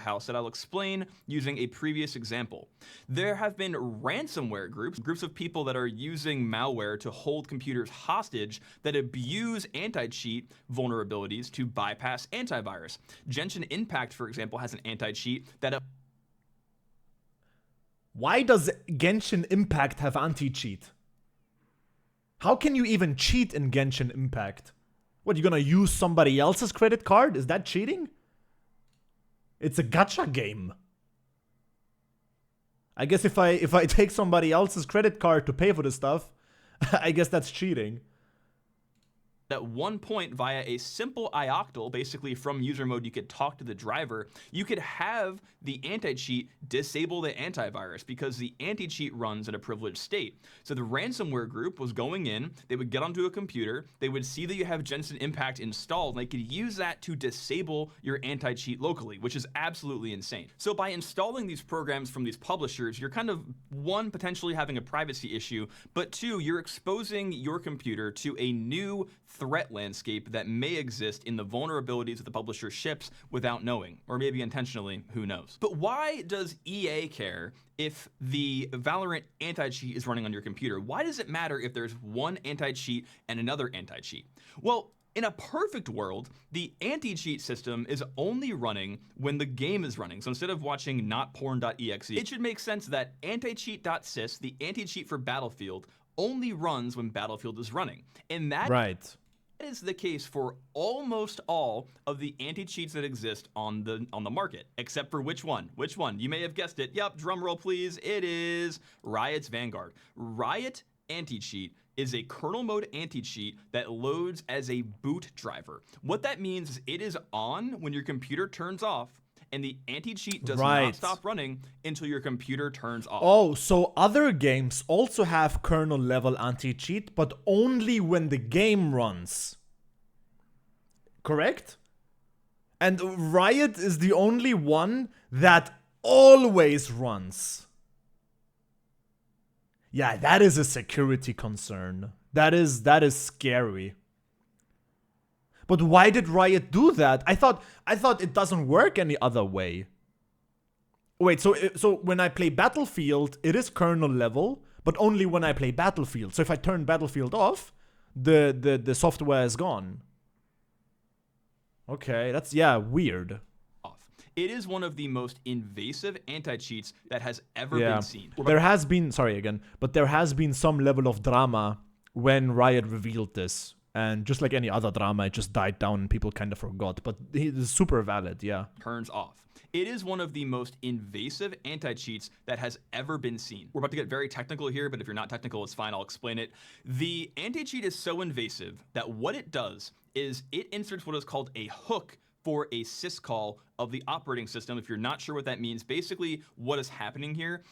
a house that I'll explain using a previous example. There have been ransomware groups of people that are using malware to hold computers hostage that abuse anti-cheat vulnerabilities to bypass antivirus. Genshin Impact, for example, has an anti-cheat that... Why does Genshin Impact have anti-cheat? How can you even cheat in Genshin Impact? What, you gonna use somebody else's credit card? Is that cheating? It's a gacha game. I guess if I take somebody else's credit card to pay for the stuff, I guess that's cheating. At one point, via a simple ioctl, basically from user mode, you could talk to the driver. You could have the anti-cheat disable the antivirus because the anti-cheat runs in a privileged state. So the ransomware group was going in, they would get onto a computer, they would see that you have Genshin Impact installed, and they could use that to disable your anti-cheat locally, which is absolutely insane. So by installing these programs from these publishers, you're kind of, one, potentially having a privacy issue, but two, you're exposing your computer to a new threat landscape that may exist in the vulnerabilities that the publisher ships without knowing, or maybe intentionally, who knows. But why does EA care if the Valorant anti-cheat is running on your computer? Why does it matter if there's one anti-cheat and another anti-cheat? Well, in a perfect world, the anti-cheat system is only running when the game is running. So instead of watching notporn.exe, it should make sense that anti-cheat.sys, the anti-cheat for Battlefield, only runs when Battlefield is running. And that is the case for almost all of the anti-cheats that exist on the market, except for which one? Which one? You may have guessed it. Yep, drum roll please. It is Riot's Vanguard. Riot anti-cheat is a kernel mode anti-cheat that loads as a boot driver. What that means is it is on when your computer turns off, and the anti-cheat does not stop running until your computer turns off. Oh, so other games also have kernel level anti-cheat, but only when the game runs. Correct? And Riot is the only one that always runs. Yeah, that is a security concern. That is scary. But why did Riot do that? I thought it doesn't work any other way. Wait, so when I play Battlefield, it is kernel level, but only when I play Battlefield. So if I turn Battlefield off, the software is gone. Okay, that's, yeah, weird. It is one of the most invasive anti-cheats that has ever been seen. There has been, sorry again, but there has been some level of drama when Riot revealed this. And just like any other drama, it just died down and people kind of forgot. But it is super valid, yeah. Turns off. It is one of the most invasive anti-cheats that has ever been seen. We're about to get very technical here, but if you're not technical, it's fine, I'll explain it. The anti-cheat is so invasive that what it does is it inserts what is called a hook for a syscall of the operating system. If you're not sure what that means, basically what is happening here